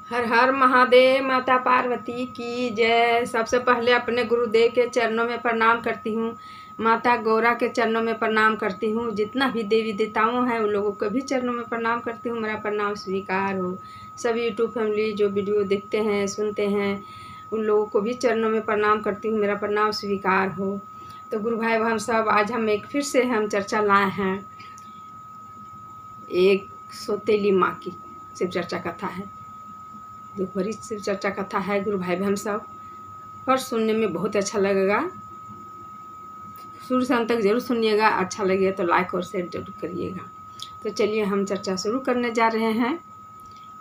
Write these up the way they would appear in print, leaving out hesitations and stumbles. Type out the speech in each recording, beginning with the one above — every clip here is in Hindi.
हर हर महादेव। माता पार्वती की जय। सबसे पहले अपने गुरुदेव के चरणों में प्रणाम करती हूँ। माता गौरा के चरणों में प्रणाम करती हूँ। जितना भी देवी देवताओं हैं उन लोगों को भी चरणों में प्रणाम करती हूँ। मेरा प्रणाम स्वीकार हो। सभी यूट्यूब फैमिली जो वीडियो देखते हैं सुनते हैं उन लोगों को भी चरणों में प्रणाम करती हूँ। मेरा प्रणाम स्वीकार हो। तो गुरु भाई बहन सब, आज हम एक फिर से हम चर्चा लाए हैं। एक सौतेली माँ की शिव चर्चा कथा है। जो बड़ी शिव चर्चा कथा है गुरु भाई बहन सब, पर सुनने में बहुत अच्छा लगेगा। शुरू से अंत तक जरूर सुनिएगा। अच्छा लगेगा तो लाइक और शेयर जरूर करिएगा। तो चलिए हम चर्चा शुरू करने जा रहे हैं।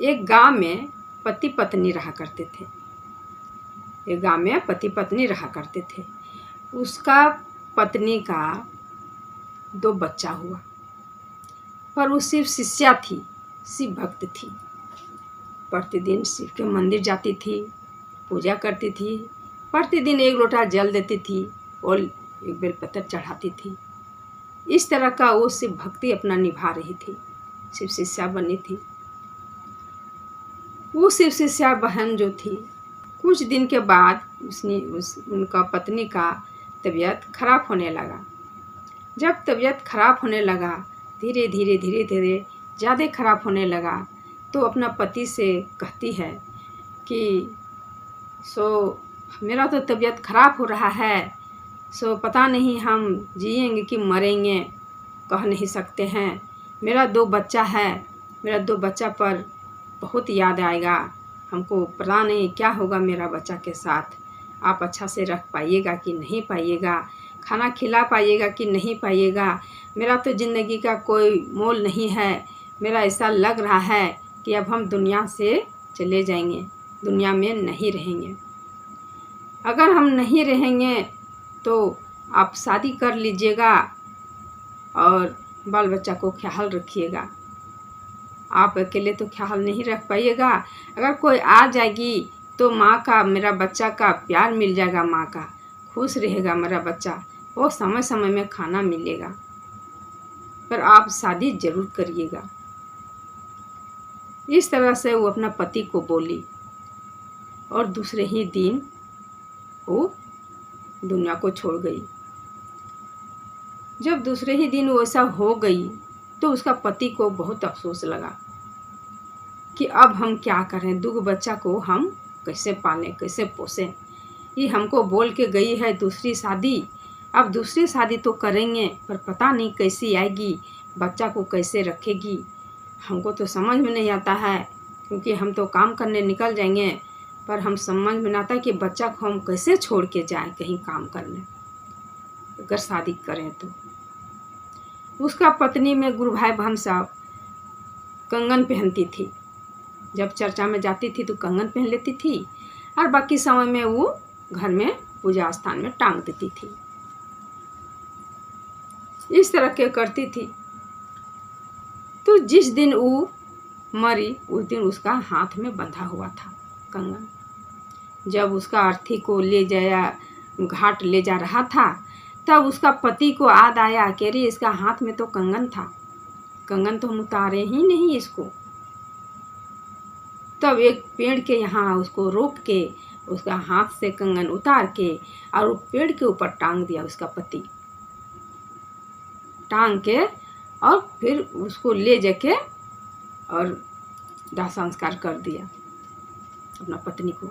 एक गांव में पति पत्नी रहा करते थे। एक गांव में पति पत्नी रहा करते थे। उसका पत्नी का 2 बच्चा हुआ, पर वो शिव शिष्या थी, शिव भक्त थी। प्रतिदिन शिव के मंदिर जाती थी, पूजा करती थी। प्रतिदिन 1 लोटा जल देती थी और 1 बेलपत्र चढ़ाती थी। इस तरह का वो शिव भक्ति अपना निभा रही थी। शिव शिष्या बनी थी। वो शिव शिष्या बहन जो थी, कुछ दिन के बाद उनका पत्नी का तबीयत खराब होने लगा। जब तबीयत खराब होने लगा, धीरे धीरे ज़्यादा खराब होने लगा, तो अपना पति से कहती है कि मेरा तो तबीयत खराब हो रहा है, पता नहीं हम जिएंगे कि मरेंगे, कह नहीं सकते हैं। मेरा 2 बच्चा है, मेरा 2 बच्चा पर बहुत याद आएगा। हमको पता नहीं क्या होगा मेरा बच्चा के साथ। आप अच्छा से रख पाइएगा कि नहीं पाइएगा, खाना खिला पाइएगा कि नहीं पाइएगा। मेरा तो ज़िंदगी का कोई मोल नहीं है। मेरा ऐसा लग रहा है कि अब हम दुनिया से चले जाएंगे, दुनिया में नहीं रहेंगे। अगर हम नहीं रहेंगे तो आप शादी कर लीजिएगा और बाल बच्चा को ख्याल रखिएगा। आप अकेले तो ख्याल नहीं रख पाइएगा। अगर कोई आ जाएगी तो माँ का, मेरा बच्चा का प्यार मिल जाएगा, माँ का खुश रहेगा मेरा बच्चा, वो समय समय में खाना मिलेगा। पर आप शादी ज़रूर करिएगा। इस तरह से वो अपना पति को बोली और दूसरे ही दिन वो दुनिया को छोड़ गई। जब दूसरे ही दिन वो ऐसा हो गई तो उसका पति को बहुत अफसोस लगा कि अब हम क्या करें, 2 बच्चा को हम कैसे पालें, कैसे पोसें। ये हमको बोल के गई है दूसरी शादी, अब दूसरी शादी तो करेंगे पर पता नहीं कैसी आएगी, बच्चा को कैसे रखेगी। हमको तो समझ में नहीं आता है, क्योंकि हम तो काम करने निकल जाएंगे, पर हम समझ में नहीं आता कि बच्चा को हम कैसे छोड़ के जाएं कहीं काम करने, अगर शादी करें तो। उसका पत्नी में गुरु भाई बहन साहब कंगन पहनती थी। जब चर्चा में जाती थी तो कंगन पहन लेती थी और बाकी समय में वो घर में पूजा स्थान में टांग देती थी। इस तरह के करती थी। तो जिस दिन वो मरी उस दिन उसका हाथ में बंधा हुआ था कंगन। जब उसका अर्थी को ले जाया, घाट ले जा रहा था, तब उसका पति को याद आया कि अरे इसका हाथ में तो कंगन था, कंगन तो हम उतारे ही नहीं इसको। तब एक पेड़ के यहाँ उसको रोक के उसका हाथ से कंगन उतार के और वो पेड़ के ऊपर टांग दिया उसका पति। टांग के और फिर उसको ले जाके और दाह संस्कार कर दिया अपना पत्नी को।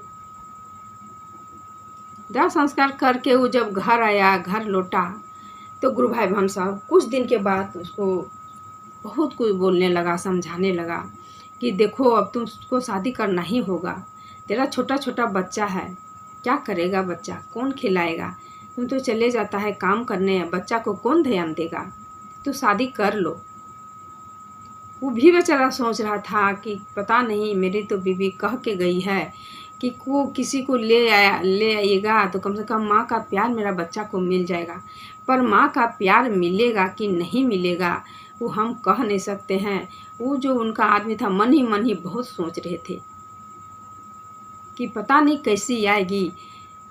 दाह संस्कार करके वो जब घर आया, घर लौटा, तो गुरु भाई बहन साहब कुछ दिन के बाद उसको बहुत कुछ बोलने लगा, समझाने लगा कि देखो अब तुमको शादी करना ही होगा। तेरा छोटा छोटा बच्चा है, क्या करेगा बच्चा, कौन खिलाएगा, तुम तो चले जाता है काम करने, बच्चा को कौन ध्यान देगा, तो शादी कर लो। वो भी बेचारा सोच रहा था कि पता नहीं, मेरी तो बीवी कह के गई है कि को किसी को ले आइएगा तो कम से कम माँ का प्यार मेरा बच्चा को मिल जाएगा। पर माँ का प्यार मिलेगा कि नहीं मिलेगा वो हम कह नहीं सकते हैं। वो जो उनका आदमी था मन ही बहुत सोच रहे थे कि पता नहीं कैसी आएगी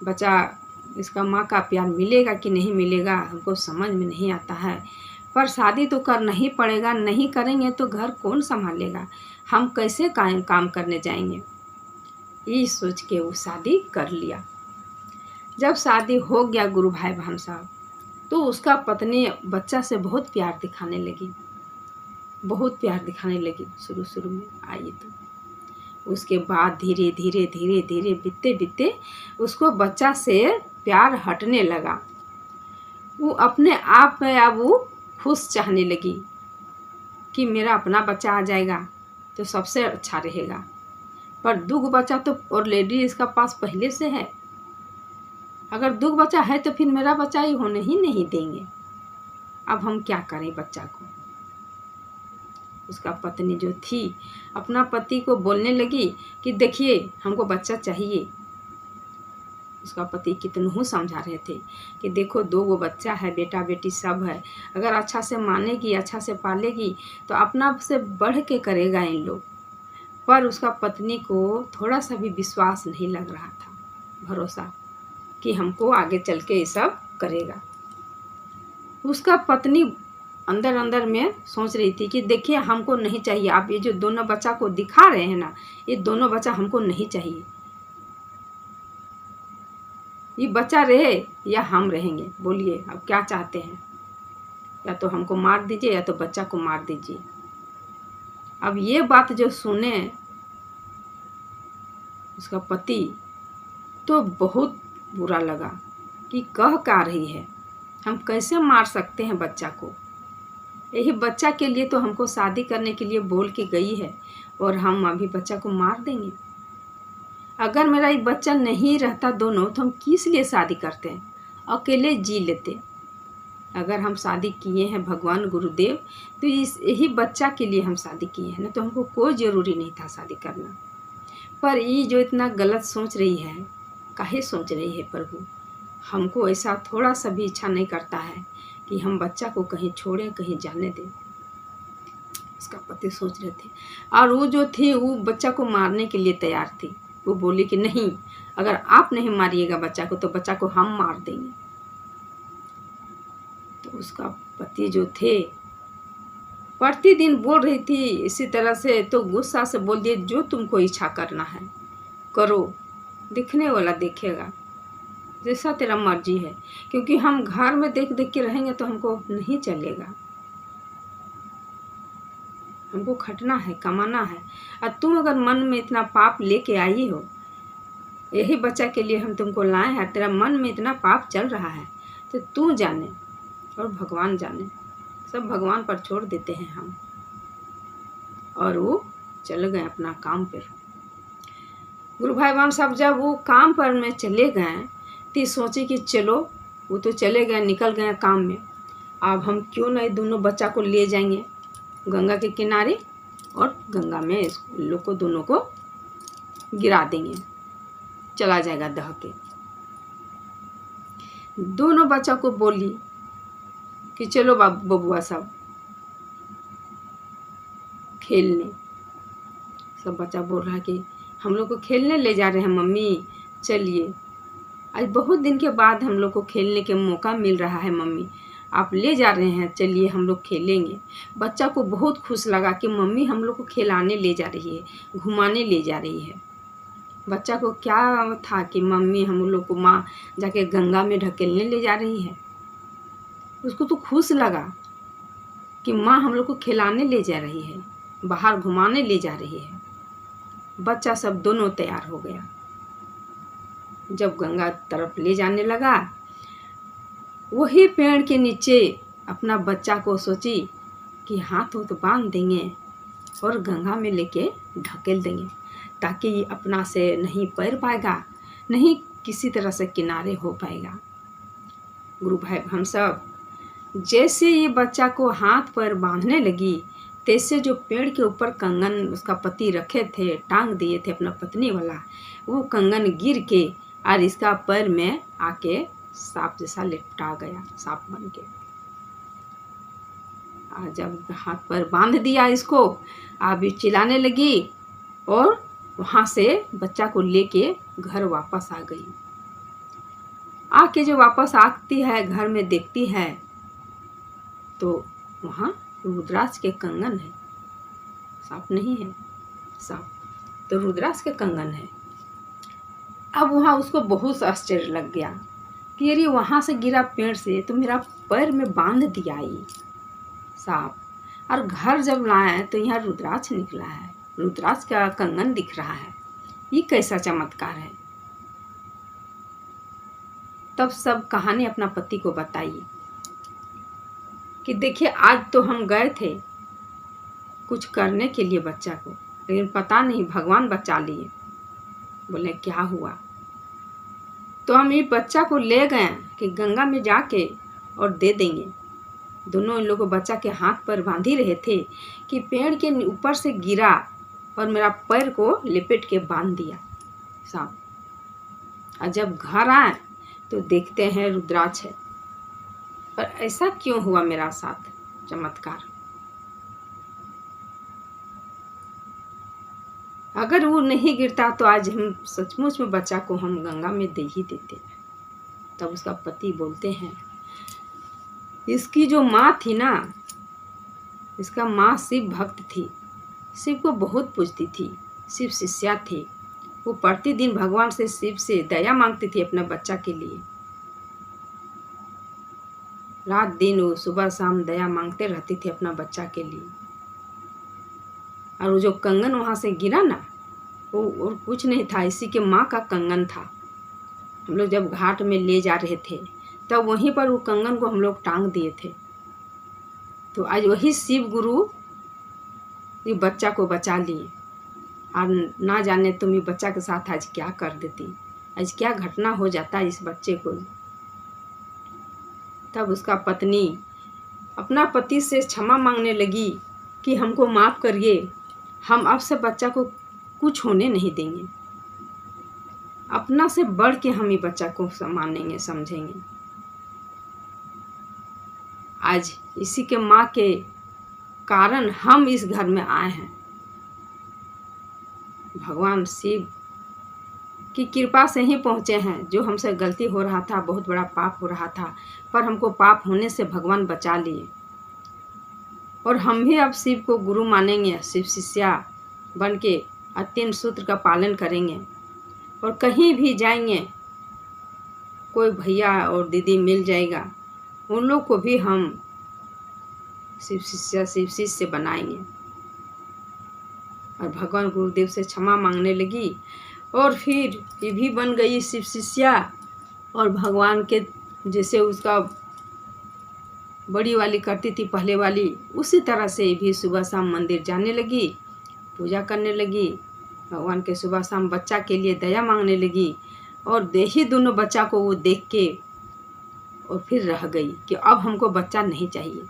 बच्चा, इसका माँ का प्यार मिलेगा कि नहीं मिलेगा, हमको समझ में नहीं आता है। पर शादी तो करना ही पड़ेगा, नहीं करेंगे तो घर कौन संभालेगा, हम कैसे काम करने जाएंगे। ये सोच के वो शादी कर लिया। जब शादी हो गया गुरु भाई बहन साहब, तो उसका पत्नी बच्चा से बहुत प्यार दिखाने लगी, बहुत प्यार दिखाने लगी। शुरू शुरू में आई तो उसके बाद धीरे धीरे धीरे धीरे बीतते बीतते उसको बच्चा से प्यार हटने लगा। वो अपने आप में अब वो खुश चाहने लगी कि मेरा अपना बच्चा आ जाएगा तो सबसे अच्छा रहेगा। पर दूगो बच्चा तो ऑलरेडी इसका पास पहले से है। अगर दूगो बच्चा है तो फिर मेरा बच्चा ही होने ही नहीं देंगे। अब हम क्या करें बच्चा को। उसका पत्नी जो थी अपना पति को बोलने लगी कि देखिए हमको बच्चा चाहिए। उसका पति कितनों समझा रहे थे कि देखो दो गो बच्चा है, बेटा बेटी सब है, अगर अच्छा से मानेगी, अच्छा से पालेगी तो अपना से बढ़ के करेगा इन लोग। पर उसका पत्नी को थोड़ा सा भी विश्वास नहीं लग रहा था, भरोसा कि हमको आगे चल के ये सब करेगा। उसका पत्नी अंदर अंदर में सोच रही थी कि देखिए हमको नहीं चाहिए, आप ये जो दोनों बच्चा को दिखा रहे हैं ना, ये दोनों बच्चा हमको नहीं चाहिए। ये बच्चा रहे या हम रहेंगे, बोलिए अब क्या चाहते हैं। या तो हमको मार दीजिए या तो बच्चा को मार दीजिए। अब ये बात जो सुने उसका पति तो बहुत बुरा लगा कि कह क्या रही है, हम कैसे मार सकते हैं बच्चा को। यही बच्चा के लिए तो हमको शादी करने के लिए बोल के गई है और हम अभी बच्चा को मार देंगे। अगर मेरा ये बच्चा नहीं रहता दोनों तो हम किस लिए शादी करते हैं, अकेले जी लेते। अगर हम शादी किए हैं भगवान गुरुदेव तो इस यही बच्चा के लिए हम शादी किए हैं ना, तो हमको कोई ज़रूरी नहीं था शादी करना। पर ये जो इतना गलत सोच रही है, काहे सोच रही है प्रभु। हमको ऐसा थोड़ा सा भी इच्छा नहीं करता है कि हम बच्चा को कहीं छोड़ें, कहीं जाने दें। उसका पति सोच रहे थे और वो जो थी वो बच्चा को मारने के लिए तैयार थी। वो बोली कि नहीं, अगर आप नहीं मारिएगा बच्चा को तो बच्चा को हम मार देंगे। तो उसका पति जो थे प्रतिदिन बोल रही थी इसी तरह से, तो गुस्सा से बोल दिए जो तुमको इच्छा करना है करो, दिखने वाला देखेगा, जैसा तेरा मर्जी है। क्योंकि हम घर में देख देख के रहेंगे तो हमको नहीं चलेगा, हमको खटना है, कमाना है। और तुम अगर मन में इतना पाप लेके आई हो, यही बच्चा के लिए हम तुमको लाए हैं, तेरा मन में इतना पाप चल रहा है तो तू जाने और भगवान जाने, सब भगवान पर छोड़ देते हैं हम। और वो चले गए अपना काम पर। गुरु भाई बहन साहब जब वो काम पर में चले गए तो सोचे कि चलो वो तो चले गए, निकल गए काम में, अब हम क्यों नहीं दोनों बच्चा को ले जाएंगे गंगा के किनारे और गंगा में इस लोग को दोनों को गिरा देंगे, चला जाएगा दह के। दोनों बच्चा को बोली कि चलो बबुआ सब खेलने। सब बच्चा बोल रहा है कि हम लोग को खेलने ले जा रहे हैं मम्मी, चलिए आज बहुत दिन के बाद हम लोग को खेलने के मौका मिल रहा है मम्मी, आप ले जा रहे हैं, चलिए हम लोग खेलेंगे। बच्चा को बहुत खुश लगा कि मम्मी हम लोग को खिलाने ले जा रही है, घुमाने ले जा रही है। बच्चा को क्या था कि मम्मी हम लोग को माँ जाके गंगा में ढकेलने ले जा रही है। उसको तो खुश लगा कि माँ हम लोग को खिलाने ले जा रही है, बाहर घुमाने ले जा रही है। बच्चा सब दोनों तैयार हो गया। जब गंगा तरफ ले जाने लगा, वही पेड़ के नीचे अपना बच्चा को सोची कि हाथ तो बांध देंगे और गंगा में लेके ढकेल देंगे, ताकि अपना से नहीं पैर पाएगा, नहीं किसी तरह से किनारे हो पाएगा। गुरु भाई हम सब जैसे ये बच्चा को हाथ पैर बांधने लगी, तैसे जो पेड़ के ऊपर कंगन उसका पति रखे थे, टांग दिए थे अपना पत्नी वाला, वो कंगन गिर के और इसका पैर में आके सांप जैसा लिपटा गया, सांप बन के। और जब हाथ पर बांध दिया इसको, अब ये चिल्लाने लगी और वहाँ से बच्चा को लेके घर वापस आ गई। आके जो वापस आती है घर में देखती है तो वहाँ रुद्राक्ष के कंगन है, सांप नहीं है, सांप तो रुद्राक्ष के कंगन है। अब वहाँ उसको बहुत आश्चर्य लग गया कि अरे वहाँ से गिरा पेड़ से तो मेरा पैर में बांध दिया ये सांप। और घर जब लाए तो यहाँ रुद्राक्ष निकला है, रुद्राक्ष का कंगन दिख रहा है। ये कैसा चमत्कार है। तब सब कहानी अपना पति को बताई कि देखिए आज तो हम गए थे कुछ करने के लिए बच्चा को, लेकिन पता नहीं भगवान बचा लिए। बोले क्या हुआ? तो हम ये बच्चा को ले गए कि गंगा में जाके और दे देंगे। दोनों इन लोगों को बच्चा के हाथ पर बांध ही रहे थे कि पेड़ के ऊपर से गिरा और मेरा पैर को लिपेट के बांध दिया सांप। और जब घर आए तो देखते हैं रुद्राक्ष है। पर ऐसा क्यों हुआ मेरा साथ चमत्कार? अगर वो नहीं गिरता तो आज हम सचमुच में बच्चा को हम गंगा में दे ही देते। तब उसका पति बोलते हैं इसकी जो माँ थी ना, इसका माँ शिव भक्त थी, शिव को बहुत पूजती थी, शिव शिष्या थी। वो प्रतिदिन भगवान से शिव से दया मांगती थी अपने बच्चा के लिए। रात दिन वो सुबह शाम दया मांगते रहती थी अपना बच्चा के लिए। और वो जो कंगन वहाँ से गिरा ना, वो और कुछ नहीं था, इसी के माँ का कंगन था। हम लोग जब घाट में ले जा रहे थे तब वहीं पर वो कंगन को हम लोग टांग दिए थे। तो आज वही शिव गुरु ये बच्चा को बचा लिए। और ना जाने तुम ये बच्चा के साथ आज क्या कर देती, आज क्या घटना हो जाता इस बच्चे को। तब उसका पत्नी अपना पति से क्षमा मांगने लगी कि हमको माफ़ करिए, हम अब से बच्चा को कुछ होने नहीं देंगे, अपना से बढ़ के हम ये बच्चा को मानेंगे समझेंगे। आज इसी के माँ के कारण हम इस घर में आए हैं। भगवान शिव की कृपा से ही पहुँचे हैं। जो हमसे गलती हो रहा था, बहुत बड़ा पाप हो रहा था, पर हमको पाप होने से भगवान बचा लिए। और हम भी अब शिव को गुरु मानेंगे, शिव शिष्या बन के 3 सूत्र का पालन करेंगे। और कहीं भी जाएंगे, कोई भैया और दीदी मिल जाएगा, उन लोग को भी हम शिव शिष्या शिव शिष्य बनाएंगे। और भगवान गुरुदेव से क्षमा मांगने लगी और फिर ये भी बन गई शिव शिष्या। और भगवान के जैसे उसका बड़ी वाली करती थी पहले वाली, उसी तरह से ये भी सुबह शाम मंदिर जाने लगी, पूजा करने लगी, भगवान के सुबह शाम बच्चा के लिए दया मांगने लगी। और ही दोनों बच्चा को वो देख के और फिर रह गई कि अब हमको बच्चा नहीं चाहिए,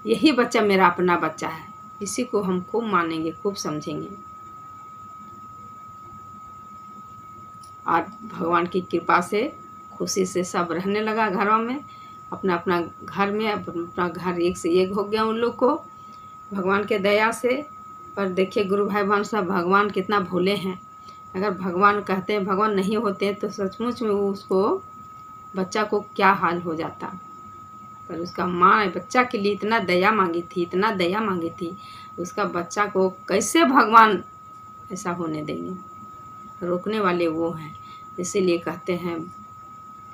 यही बच्चा मेरा अपना बच्चा है, इसी को हम खूब मानेंगे, खूब समझेंगे। और भगवान की कृपा से खुशी से सब रहने लगा घरों में, अपना अपना घर में अपना घर एक से एक हो गया उन लोग को भगवान के दया से। पर देखिए गुरु भाई बहन सब, भगवान कितना भोले हैं। अगर भगवान कहते हैं, भगवान नहीं होते तो सचमुच में वो उसको बच्चा को क्या हाल हो जाता। पर उसका माँ बच्चा के लिए इतना दया मांगी थी, इतना दया मांगी थी, उसका बच्चा को कैसे भगवान ऐसा होने देंगे। रोकने वाले वो हैं। इसीलिए कहते हैं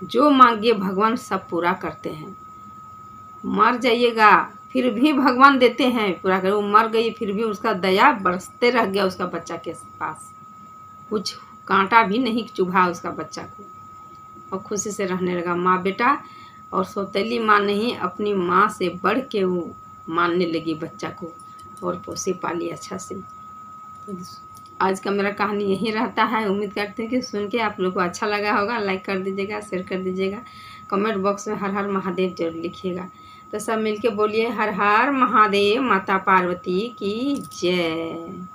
जो मांगिए भगवान सब पूरा करते हैं। मर जाइएगा फिर भी भगवान देते हैं पूरा कर। वो मर गई फिर भी उसका दया बरसते रह गया उसका बच्चा के पास, कुछ कांटा भी नहीं चुभा उसका बच्चा को। और खुशी से रहने लगा माँ बेटा। और सौतेली माँ नहीं, अपनी माँ से बढ़ के वो मानने लगी बच्चा को और पोसी पाली अच्छा से। तो आज का मेरा कहानी यही रहता है। उम्मीद करते हैं कि सुन के आप लोग को अच्छा लगा होगा। लाइक कर दीजिएगा, शेयर कर दीजिएगा, कमेंट बॉक्स में हर हर महादेव जरूर लिखिएगा। तो सब मिलके बोलिए हर हर महादेव, माता पार्वती की जय।